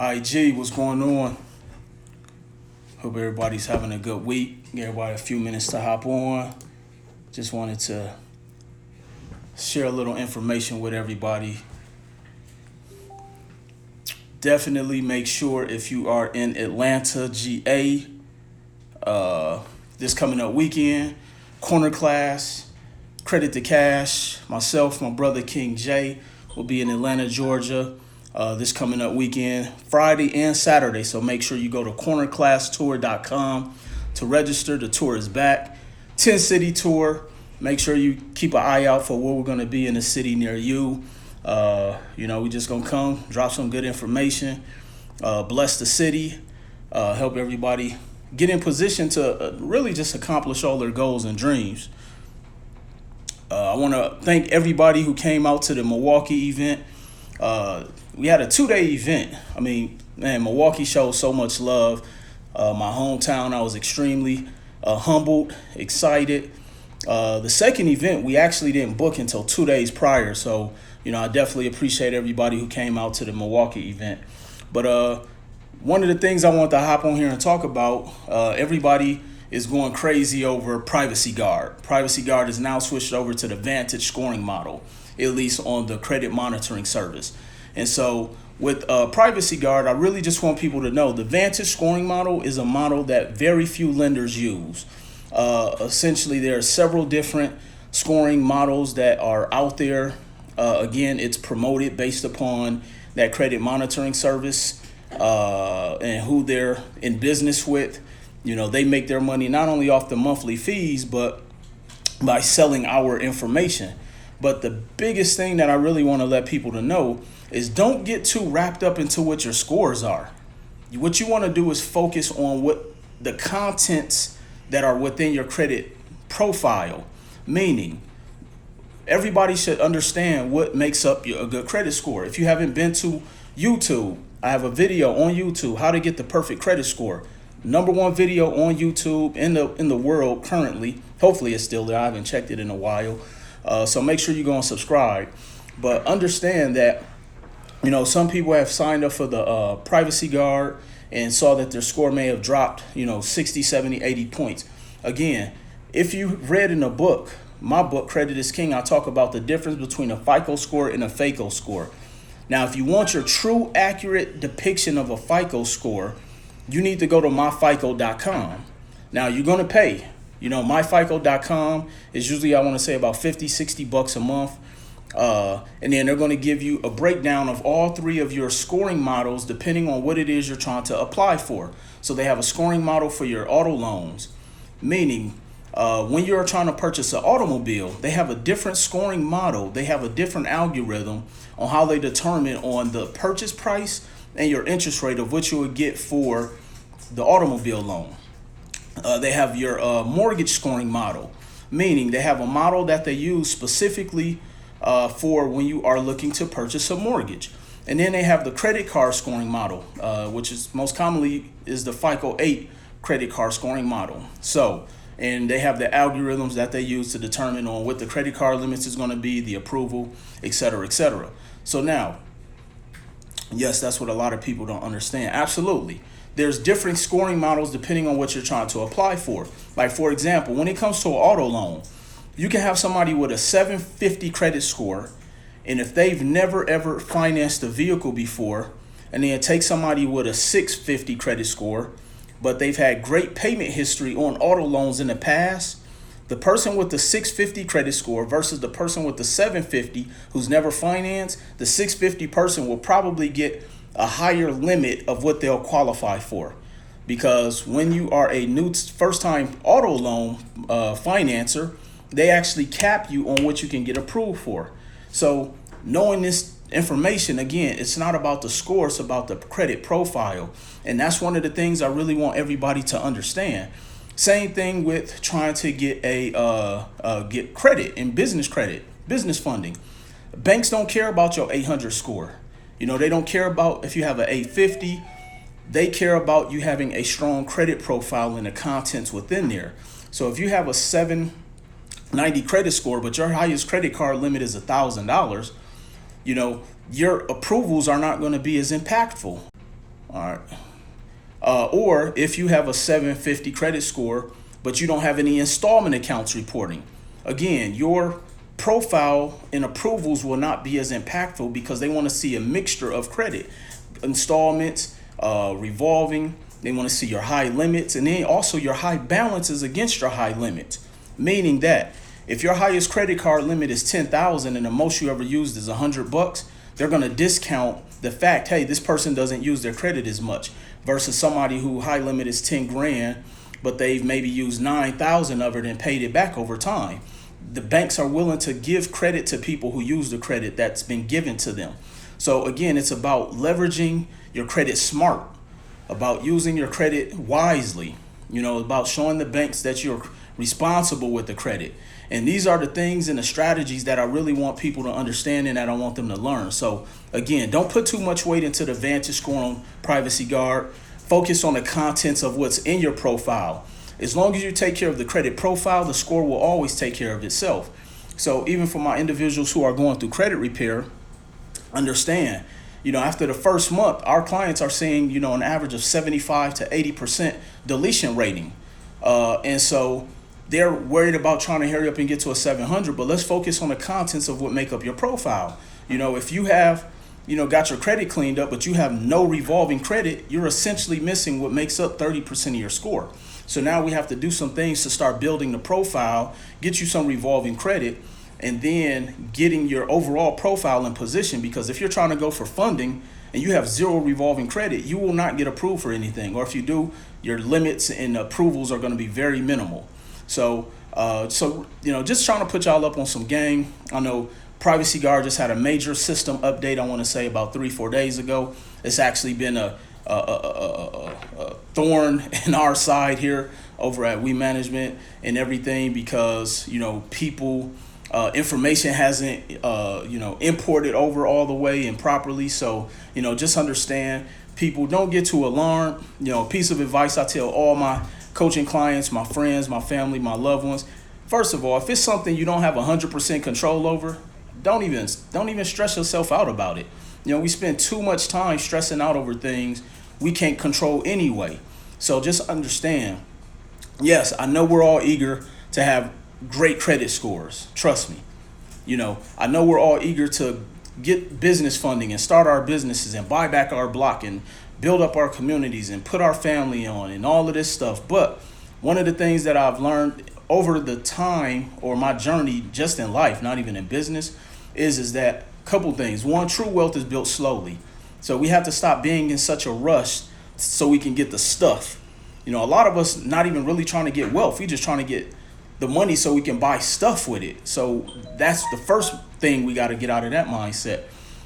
IG, what's going on? Hope everybody's having a good week. Give everybody a few minutes to hop on. Just wanted to share a little information with everybody. Definitely make sure if you are in Atlanta, GA, this coming up weekend, corner class, credit to cash. Myself, my brother King J will be in Atlanta, Georgia. This coming up weekend, Friday and Saturday. So make sure you go to cornerclasstour.com to register. The tour is back. 10-city tour. Make sure you keep an eye out for where we're going to be in the city near you. We just going to come, drop some good information, bless the city, help everybody get in position to really just accomplish all their goals and dreams. I want to thank everybody who came out to the Milwaukee event. We had a 2-day event. I mean, man, Milwaukee showed so much love. My hometown, I was extremely humbled, excited. The second event, we actually didn't book until 2 days prior. So, I definitely appreciate everybody who came out to the Milwaukee event. But one of the things I want to hop on here and talk about, everybody is going crazy over Privacy Guard. Privacy Guard is now switched over to the Vantage scoring model, at least on the credit monitoring service. And so with Privacy Guard, I really just want people to know the Vantage scoring model is a model that very few lenders use. Essentially, there are several different scoring models that are out there. Again, it's promoted based upon that credit monitoring service and who they're in business with. They make their money not only off the monthly fees, but by selling our information. But the biggest thing that I really want to let people to know is don't get too wrapped up into what your scores are. What you want to do is focus on what the contents that are within your credit profile, meaning everybody should understand what makes up a good credit score. If you haven't been to YouTube, I have a video on YouTube, how to get the perfect credit score. #1 video on YouTube in the world currently. Hopefully it's still there. I haven't checked it in a while. So make sure you go and subscribe. But understand that, some people have signed up for the Privacy Guard and saw that their score may have dropped, 60, 70, 80 points. Again, if you read in a book, my book, Credit is King, I talk about the difference between a FICO score and a FICO score. Now, if you want your true accurate depiction of a FICO score, you need to go to myfico.com. Now, you're going to pay. Myfico.com is usually, I want to say, about $50, $60 a month. And then they're going to give you a breakdown of all three of your scoring models, depending on what it is you're trying to apply for. So they have a scoring model for your auto loans, meaning when you're trying to purchase an automobile, they have a different scoring model. They have a different algorithm on how they determine on the purchase price and your interest rate of what you would get for the automobile loan. They have your mortgage scoring model, meaning they have a model that they use specifically for when you are looking to purchase a mortgage. And then they have the credit card scoring model, which is most commonly is the FICO 8 credit card scoring model. And they have the algorithms that they use to determine on what the credit card limits is going to be, the approval, et cetera, et cetera. So now, yes, that's what a lot of people don't understand. Absolutely. There's different scoring models depending on what you're trying to apply for. Like, for example, when it comes to an auto loan, you can have somebody with a 750 credit score, and if they've never ever financed a vehicle before, and then take somebody with a 650 credit score, but they've had great payment history on auto loans in the past, the person with the 650 credit score versus the person with the 750 who's never financed, the 650 person will probably get a higher limit of what they'll qualify for. Because when you are a new first-time auto loan financer, they actually cap you on what you can get approved for. So knowing this information, again, it's not about the score, it's about the credit profile. And that's one of the things I really want everybody to understand. Same thing with trying to get get credit and business funding. Banks don't care about your 800 score. They don't care about if you have an 850. They care about you having a strong credit profile and the contents within there. So if you have a 790 credit score, but your highest credit card limit is $1,000, your approvals are not going to be as impactful. All right. Or if you have a 750 credit score, but you don't have any installment accounts reporting, again, your profile and approvals will not be as impactful because they want to see a mixture of credit, installments, revolving. They want to see your high limits and then also your high balances against your high limits. Meaning that if your highest credit card limit is 10,000 and the most you ever used is $100, they're going to discount the fact, hey, this person doesn't use their credit as much versus somebody who high limit is 10 grand, but they've maybe used 9,000 of it and paid it back over time. The banks are willing to give credit to people who use the credit that's been given to them. So again, it's about leveraging your credit smart, about using your credit wisely, about showing the banks that you're responsible with the credit. And these are the things and the strategies that I really want people to understand and that I want them to learn. So again, don't put too much weight into the Vantage score on Privacy Guard. Focus on the contents of what's in your profile. As long as you take care of the credit profile, the score will always take care of itself. So even for my individuals who are going through credit repair, understand, after the first month, our clients are seeing, an average of 75 to 80% deletion rating. And so they're worried about trying to hurry up and get to a 700, but let's focus on the contents of what make up your profile. If you have, got your credit cleaned up, but you have no revolving credit, you're essentially missing what makes up 30% of your score. So now we have to do some things to start building the profile, get you some revolving credit, and then getting your overall profile in position. Because if you're trying to go for funding and you have zero revolving credit, you will not get approved for anything. Or if you do, your limits and approvals are going to be very minimal. So just trying to put y'all up on some game. I know Privacy Guard just had a major system update, I want to say about 3-4 days ago. It's actually been a thorn in our side here over at We Management and everything because, people, information hasn't, imported over all the way and properly. So, just understand, people, don't get too alarmed. A piece of advice I tell all my coaching clients, my friends, my family, my loved ones. First of all, if it's something you don't have 100% control over, don't even stress yourself out about it. We spend too much time stressing out over things we can't control anyway. So just understand, yes, I know we're all eager to have great credit scores. Trust me. I know we're all eager to get business funding and start our businesses and buy back our block and build up our communities and put our family on and all of this stuff. But one of the things that I've learned over the time or my journey just in life, not even in business, is that a couple things. One, true wealth is built slowly. So we have to stop being in such a rush so we can get the stuff. A lot of us not even really trying to get wealth. We just trying to get the money so we can buy stuff with it. So that's the first thing we got to get out of that mindset.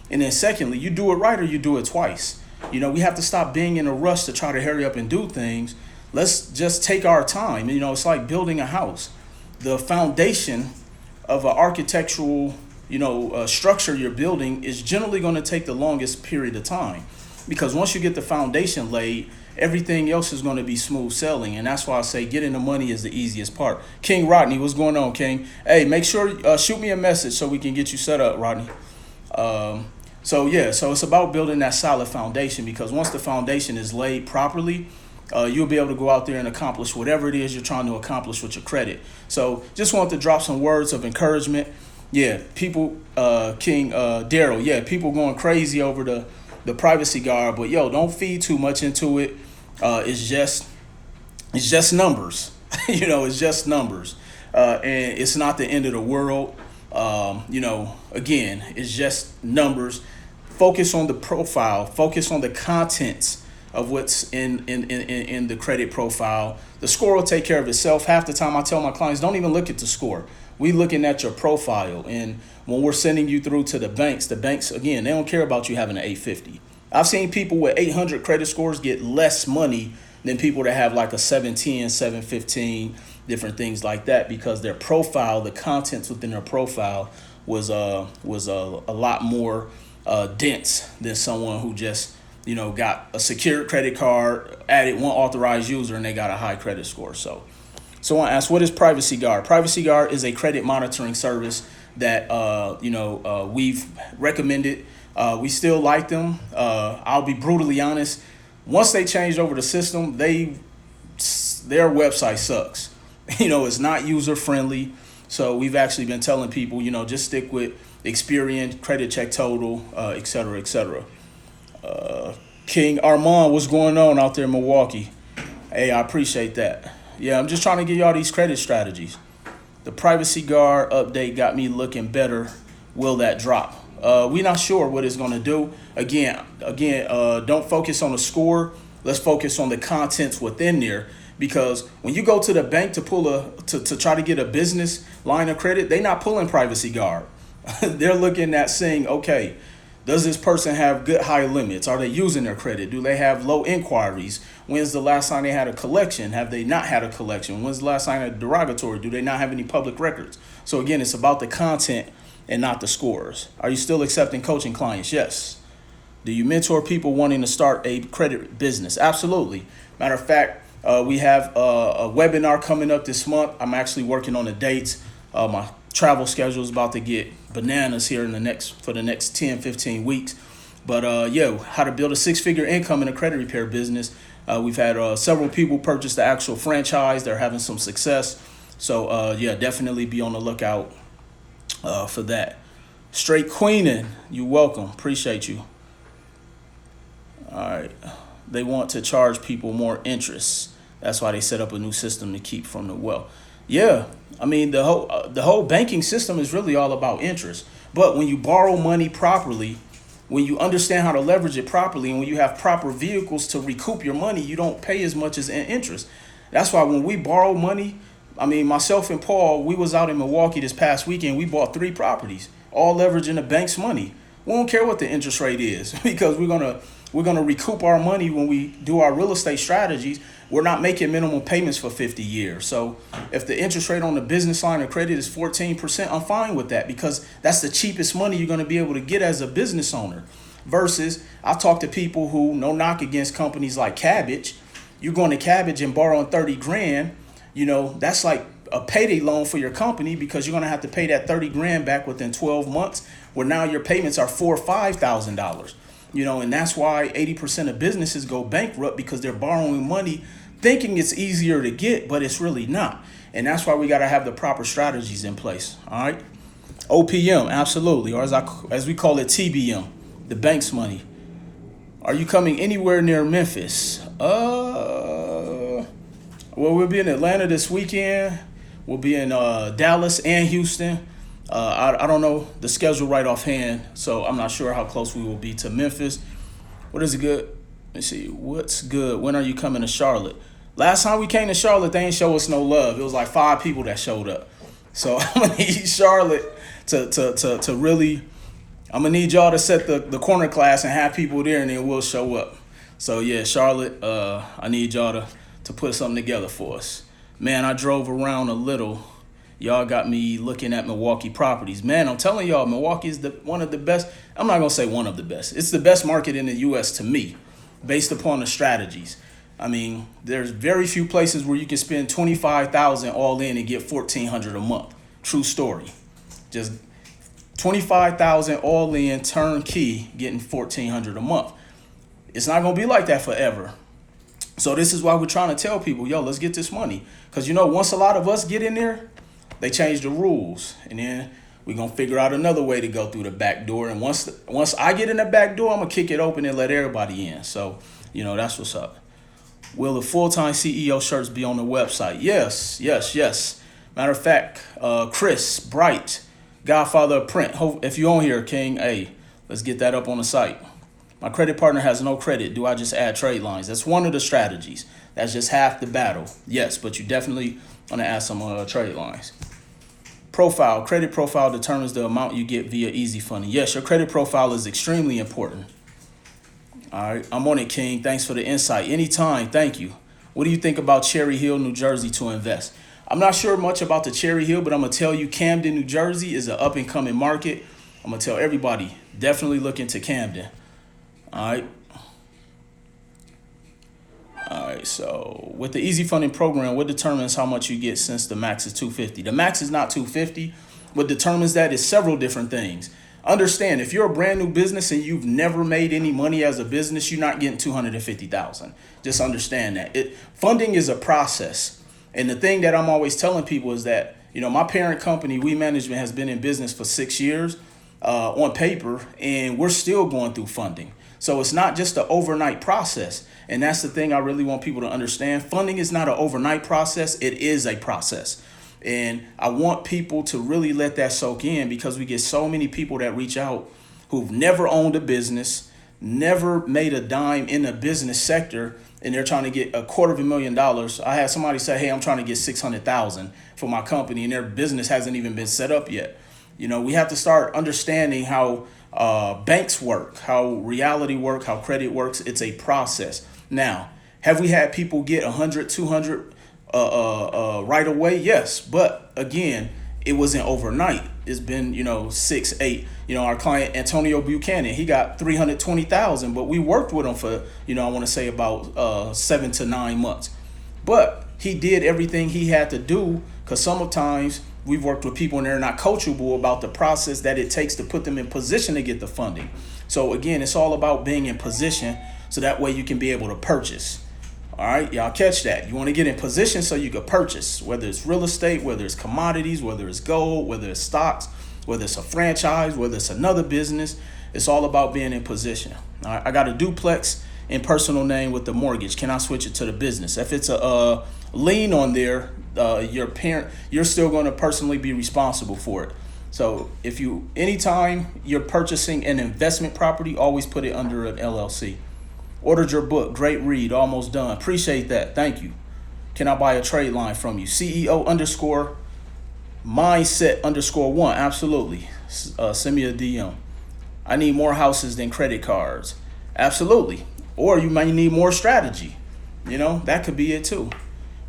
And then secondly, you do it right or you do it twice. We have to stop being in a rush to try to hurry up and do things. Let's just take our time. It's like building a house. The foundation of an architectural, structure you're building is generally going to take the longest period of time. Because once you get the foundation laid, everything else is going to be smooth sailing. And that's why I say getting the money is the easiest part. King Rodney, what's going on, King? Hey, make sure, shoot me a message so we can get you set up, Rodney. So it's about building that solid foundation, because once the foundation is laid properly, you'll be able to go out there and accomplish whatever it is you're trying to accomplish with your credit. So just wanted to drop some words of encouragement. Yeah, people, King Daryl, yeah, people going crazy over the Privacy Guard, but don't feed too much into it. It's just numbers. It's just numbers. And it's not the end of the world. Again, it's just numbers. Focus on the profile, focus on the contents of what's in the credit profile. The score will take care of itself. Half the time I tell my clients, don't even look at the score. We looking at your profile. And when we're sending you through to the banks, again, they don't care about you having an 850. I've seen people with 800 credit scores get less money than people that have like a 710, 715, different things like that, because their profile, the contents within their profile was a lot more dense than someone who just, got a secured credit card, added one authorized user, and they got a high credit score. So I want to ask, what is Privacy Guard? Privacy Guard is a credit monitoring service that, we've recommended. We still like them. I'll be brutally honest. Once they changed over the system, their website sucks. It's not user friendly. So we've actually been telling people, just stick with Experian, credit check total, et cetera, et cetera. King Armand, what's going on out there in Milwaukee? Hey, I appreciate that. Yeah, I'm just trying to give y'all these credit strategies. The privacy guard update got me looking better. Will that drop? We're not sure what it's going to do. Again, don't focus on the score. Let's focus on the contents within there. Because when you go to the bank to to try to get a business line of credit, they're not pulling privacy guard. They're looking at saying, okay, does this person have good high limits? Are they using their credit? Do they have low inquiries? When's the last time they had a collection? Have they not had a collection? When's the last time they had a derogatory? Do they not have any public records? So again, it's about the content and not the scores. Are you still accepting coaching clients? Yes. Do you mentor people wanting to start a credit business? Absolutely. Matter of fact, we have a webinar coming up this month. I'm actually working on the dates. My travel schedule is about to get bananas here for the next 10, 15 weeks. But how to build a 6-figure income in a credit repair business. We've had several people purchase the actual franchise. They're having some success. So definitely be on the lookout for that. Straight Queenin', you welcome. Appreciate you. All right. They want to charge people more interest. That's why they set up a new system to keep from the wealth. Yeah, I mean, the whole banking system is really all about interest. But when you borrow money properly, when you understand how to leverage it properly, and when you have proper vehicles to recoup your money, you don't pay as much as in interest. That's why when we borrow money, I mean, myself and Paul, we was out in Milwaukee this past weekend. We bought 3 properties, all leveraging the bank's money. We don't care what the interest rate is because we're gonna recoup our money when we do our real estate strategies. We're not making minimum payments for 50 years. So if the interest rate on the business line of credit is 14%, I'm fine with that because that's the cheapest money you're going to be able to get as a business owner. Versus I talk to people who, no knock against companies like Cabbage. You're going to Cabbage and borrowing 30 grand. That's like a payday loan for your company because you're going to have to pay that 30 grand back within 12 months where now your payments are $4,000 or $5,000. And that's why 80% of businesses go bankrupt because they're borrowing money thinking it's easier to get, but it's really not. And that's why we got to have the proper strategies in place. All right. OPM, absolutely. Or as we call it, TBM, the bank's money. Are you coming anywhere near Memphis? Well, we'll be in Atlanta this weekend. We'll be in Dallas and Houston. I don't know the schedule right offhand, so I'm not sure how close we will be to Memphis. What is it good? Let's see. What's good? When are you coming to Charlotte? Last time we came to Charlotte, they ain't show us no love. It was like 5 people that showed up. So I'm gonna need Charlotte to really. I'm gonna need y'all to set the corner class and have people there, and then we'll show up. So yeah, Charlotte. I need y'all to put something together for us. Man, I drove around a little. Y'all got me looking at Milwaukee properties. Man, I'm telling y'all, Milwaukee is one of the best. I'm not going to say one of the best. It's the best market in the U.S. to me, based upon the strategies. I mean, there's very few places where you can spend $25,000 all in and get $1,400 a month. True story. Just $25,000 all in, turnkey, getting $1,400 a month. It's not going to be like that forever. So this is why we're trying to tell people, yo, let's get this money. Because, once a lot of us get in there, they change the rules, and then we're going to figure out another way to go through the back door. And once I get in the back door, I'm going to kick it open and let everybody in. So, that's what's up. Will the full-time CEO shirts be on the website? Yes. Matter of fact, Chris Bright, Godfather of Print. If you're on here, King, hey, let's get that up on the site. My credit partner has no credit. Do I just add trade lines? That's one of the strategies. That's just half the battle. Yes, but you definitely want to add some trade lines. Credit profile determines the amount you get via easy funding. Yes, your credit profile is extremely important. All right, I'm on it, King. Thanks for the insight. Anytime, thank you. What do you think about Cherry Hill, New Jersey to invest? I'm not sure much about the Cherry Hill, but I'm going to tell you Camden, New Jersey is an up-and-coming market. I'm going to tell everybody, definitely look into Camden. All right. All right, so with the easy funding program, what determines how much you get since the max is $250? The max is not $250. What determines that is several different things. Understand, if you're a brand new business and you've never made any money as a business, you're not getting 250,000. Just understand that. Funding is a process. And the thing that I'm always telling people is that, my parent company, We Management, has been in business for 6 years on paper, and we're still going through funding. So it's not just an overnight process. And that's the thing I really want people to understand. Funding is not an overnight process. It is a process. And I want people to really let that soak in, because we get so many people that reach out who've never owned a business, never made a dime in the business sector, and they're trying to get $250,000. I had somebody say, hey, I'm trying to get 600,000 for my company, and their business hasn't even been set up yet. We have to start understanding how banks work, how reality work, how credit works. It's a process. Now, have we had people get 100, 200 right away? Yes. But again, it wasn't overnight. It's been, 6, 8, our client, Antonio Buchanan, he got 320,000, but we worked with him for, I want to say about 7 to 9 months, but he did everything he had to do, because sometimes we've worked with people and they're not coachable about the process that it takes to put them in position to get the funding. So again, it's all about being in position, so that way you can be able to purchase. All right, y'all catch that. You want to get in position so you can purchase, whether it's real estate, whether it's commodities, whether it's gold, whether it's stocks, whether it's a franchise, whether it's another business. It's all about being in position. All right, I got a duplex in personal name with the mortgage. Can I switch it to the business? If it's a lien on there, you're still going to personally be responsible for it. So anytime you're purchasing an investment property, always put it under an LLC. Ordered your book. Great read. Almost done. Appreciate that. Thank you. Can I buy a trade line from you? CEO_mindset_1. Absolutely. Send me a DM. I need more houses than credit cards. Absolutely. Or you might need more strategy. That could be it too.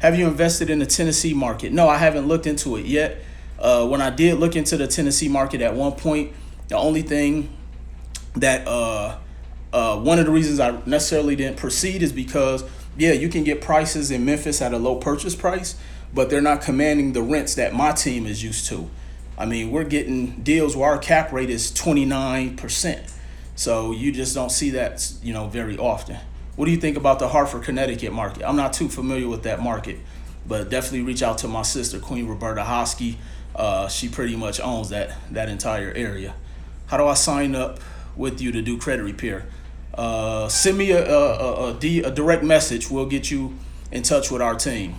Have you invested in the Tennessee market? No, I haven't looked into it yet. When I did look into the Tennessee market at one point, the only thing that one of the reasons I necessarily didn't proceed is because, you can get prices in Memphis at a low purchase price, but they're not commanding the rents that my team is used to. I mean, we're getting deals where our cap rate is 29%. So you just don't see that, very often. What do you think about the Hartford, Connecticut market? I'm not too familiar with that market, but definitely reach out to my sister, Queen Roberta Hosky. She pretty much owns that entire area. How do I sign up with you to do credit repair? Send me a direct message. We'll get you in touch with our team.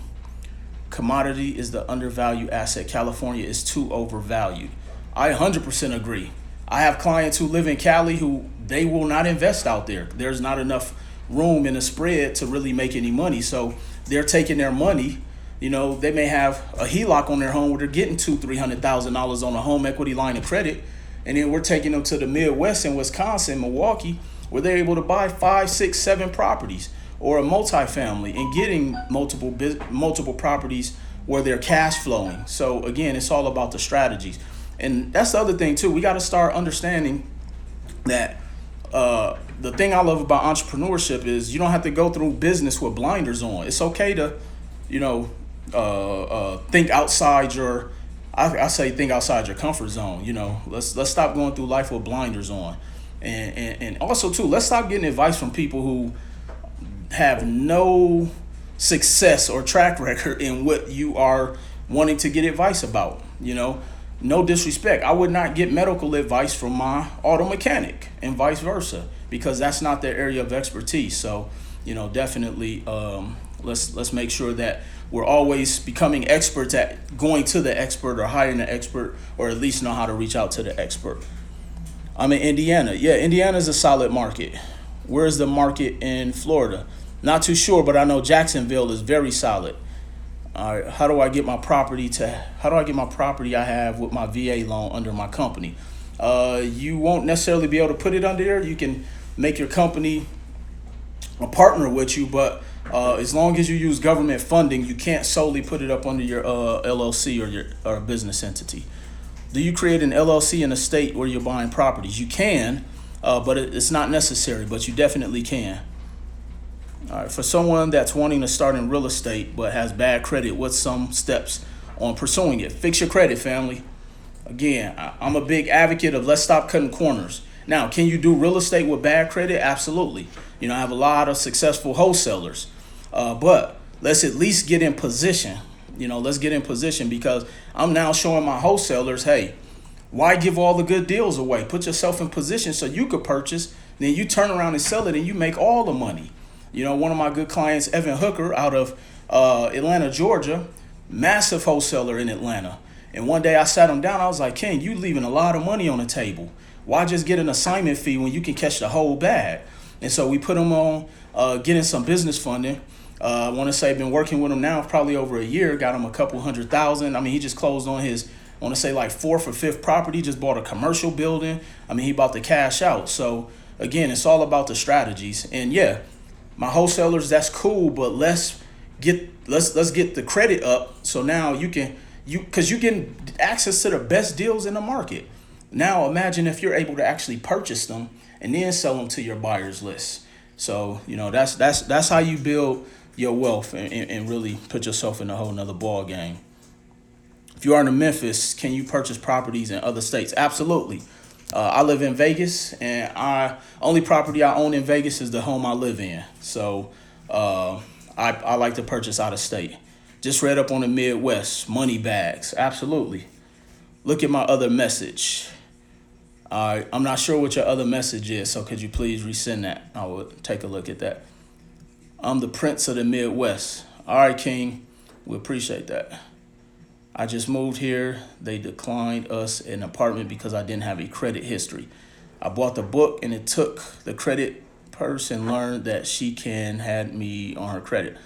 Commodity is the undervalued asset. California is too overvalued. I 100% agree. I have clients who live in Cali who they will not invest out there. There's not enough room in the spread to really make any money. So they're taking their money. They may have a HELOC on their home where they're getting $200,000-$300,000 on a home equity line of credit. And then we're taking them to the Midwest in Wisconsin, Milwaukee, where they're able to buy 5, 6, 7 properties or a multifamily and getting multiple properties where they're cash flowing. So again, it's all about the strategies. And that's the other thing too. We got to start understanding that the thing I love about entrepreneurship is you don't have to go through business with blinders on. It's okay to, think outside your, I say think outside your comfort zone. Let's stop going through life with blinders on. And also too, let's stop getting advice from people who have no success or track record in what you are wanting to get advice about. No disrespect. I would not get medical advice from my auto mechanic and vice versa, because that's not their area of expertise. So, definitely let's make sure that we're always becoming experts at going to the expert or hiring an expert, or at least know how to reach out to the expert. I'm in Indiana. Yeah, Indiana's a solid market. Where's the market in Florida? Not too sure, but I know Jacksonville is very solid. All right, how do I get my property I have with my VA loan under my company? You won't necessarily be able to put it under there. You can make your company a partner with you, but as long as you use government funding, you can't solely put it up under your LLC or business entity. Do you create an LLC in a state where you're buying properties? You can, but it's not necessary, but you definitely can. All right, for someone that's wanting to start in real estate but has bad credit, what's some steps on pursuing it? Fix your credit, family. Again, I'm a big advocate of let's stop cutting corners. Now, can you do real estate with bad credit? Absolutely. I have a lot of successful wholesalers, but let's at least get in position. Let's get in position, because I'm now showing my wholesalers, hey, why give all the good deals away? Put yourself in position so you could purchase. Then you turn around and sell it, and you make all the money. One of my good clients, Evan Hooker, out of Atlanta, Georgia, massive wholesaler in Atlanta. And one day I sat him down. I was like, King, you leaving a lot of money on the table. Why just get an assignment fee when you can catch the whole bag? And so we put him on getting some business funding. I want to say I've been working with him now probably over a year. Got him a couple $100,000. I mean, he just closed on his, I want to say like 4th or 5th property. Just bought a commercial building. I mean, he about to cash out. So again, it's all about the strategies. And yeah, my wholesalers, that's cool, but let's get the credit up. So now because you getting access to the best deals in the market. Now imagine if you're able to actually purchase them and then sell them to your buyers list. So that's how you build your wealth and really put yourself in a whole nother ball game. If you are in Memphis, can you purchase properties in other states? Absolutely. I live in Vegas, and only property I own in Vegas is the home I live in. So I like to purchase out of state. Just read up on the Midwest, money bags. Absolutely. Look at my other message. All right, I'm not sure what your other message is, so could you please resend that? I will take a look at that. I'm the Prince of the Midwest. All right, King, we appreciate that. I just moved here. They declined us an apartment because I didn't have a credit history. I bought the book, and it took the credit person learned that she can had me on her credit.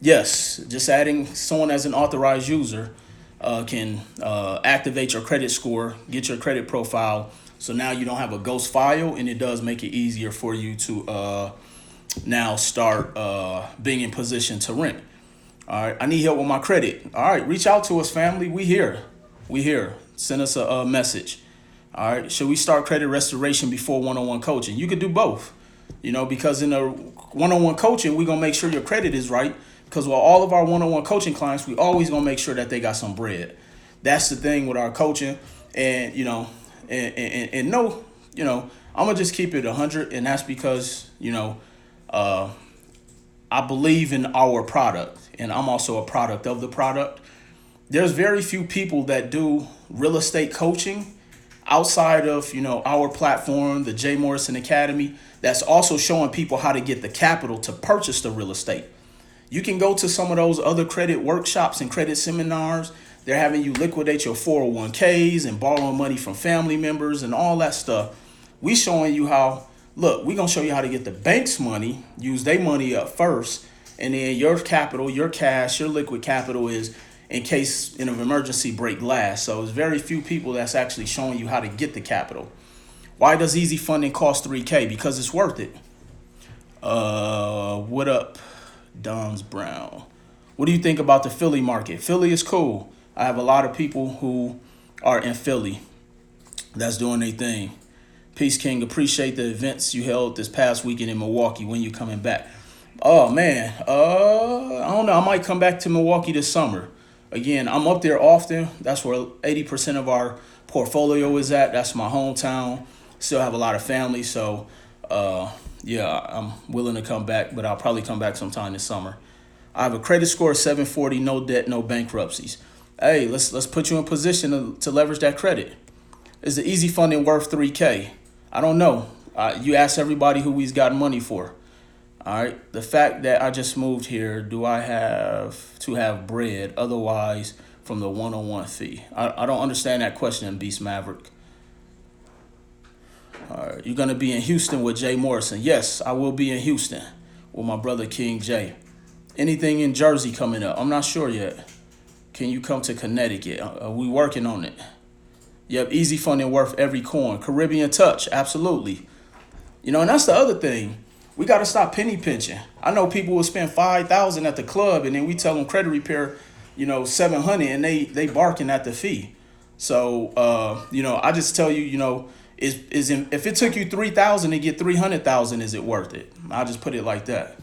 Yes, just adding someone as an authorized user can activate your credit score, get your credit profile. So now you don't have a ghost file, and it does make it easier for you to now start being in position to rent. All right, I need help with my credit. All right, reach out to us, family. We here. Send us a message. All right, should we start credit restoration before one-on-one coaching? You could do both, because in the one-on-one coaching, we're going to make sure your credit is right. Because with all of our one-on-one coaching clients, we always going to make sure that they got some bread. That's the thing with our coaching. And, and no, I'm going to just keep it 100. And that's because, I believe in our product. And I'm also a product of the product. There's very few people that do real estate coaching outside of, our platform, the J. Morrison Academy, that's also showing people how to get the capital to purchase the real estate. You can go to some of those other credit workshops and credit seminars. They're having you liquidate your 401ks and borrowing money from family members and all that stuff. We showing you how, look, we're going to show you how to get the bank's money, use their money up first, and then your capital, your cash, your liquid capital is in case in an emergency break glass. So it's very few people that's actually showing you how to get the capital. Why does easy funding cost $3K? Because it's worth it. What up? Dons Brown. What do you think about the Philly market? Philly is cool. I have a lot of people who are in Philly that's doing their thing. Peace King, appreciate the events you held this past weekend in Milwaukee. When you coming back? Oh man, I don't know. I might come back to Milwaukee this summer. Again, I'm up there often. That's where 80% of our portfolio is at. That's my hometown. Still have a lot of family, so yeah, I'm willing to come back, but I'll probably come back sometime this summer. I have a credit score of 740, no debt, no bankruptcies. Hey, let's put you in position to leverage that credit. Is the easy funding worth $3K? I don't know. You ask everybody who we've got money for. All right. The fact that I just moved here, do I have to have bread otherwise from the one-on-one fee? I don't understand that question, Beast Maverick. All right. You're going to be in Houston with Jay Morrison. Yes, I will be in Houston with my brother King Jay. Anything in Jersey coming up? I'm not sure yet. Can you come to Connecticut? We working on it. Yep, easy funding worth every coin. Caribbean touch, absolutely. And that's the other thing. We got to stop penny pinching. I know people will spend $5,000 at the club, and then we tell them credit repair, $700, and they barking at the fee. So, I just tell you, if it took you $3,000 to get $300,000, is it worth it? I'll just put it like that.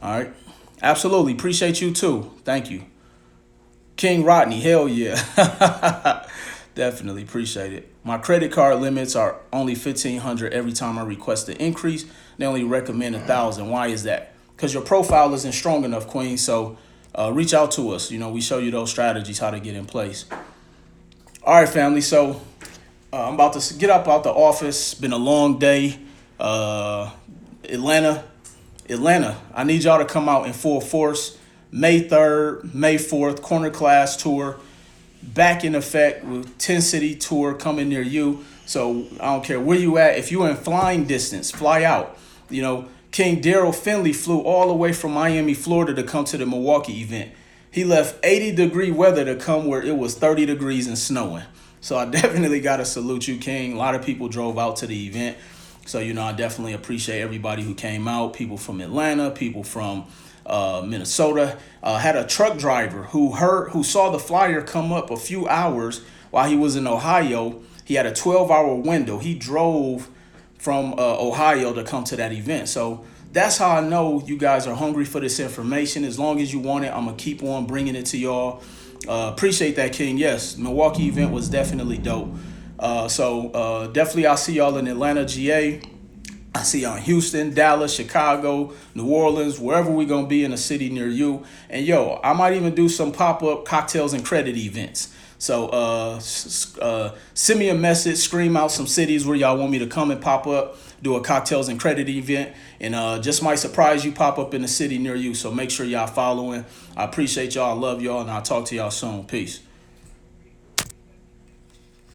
All right. Absolutely. Appreciate you too. Thank you. King Rodney. Hell yeah. Definitely appreciate it. My credit card limits are only 1,500 every time I request an increase. They only recommend 1,000. Why is that? Because your profile isn't strong enough, Queen. So reach out to us. We show you those strategies, how to get in place. All right, family. So I'm about to get up out the office. Been a long day. Atlanta, I need y'all to come out in full force. May 3rd, May 4th, corner class tour. Back in effect with 10 city tour coming near you. So I don't care where you at. If you're in flying distance, fly out. King Daryl Finley flew all the way from Miami, Florida to come to the Milwaukee event. He left 80-degree weather to come where it was 30 degrees and snowing. So I definitely got to salute you, King. A lot of people drove out to the event. So, I definitely appreciate everybody who came out. People from Atlanta, people from Minnesota. Had a truck driver who saw the flyer come up a few hours while he was in Ohio. He had a 12-hour window. He drove from Ohio to come to that event. So that's how I know you guys are hungry for this information. As long as you want it, I'm going to keep on bringing it to y'all. Appreciate that, King. Yes, Milwaukee event was definitely dope. So definitely I'll see y'all in Atlanta, GA. I see y'all in Houston, Dallas, Chicago, New Orleans, wherever we're going to be in a city near you. And I might even do some pop-up cocktails and credit events. So send me a message, scream out some cities where y'all want me to come and pop up, do a cocktails and credit event, and just might surprise you, pop up in a city near you. So make sure y'all following. I appreciate y'all. I love y'all, and I'll talk to y'all soon. Peace.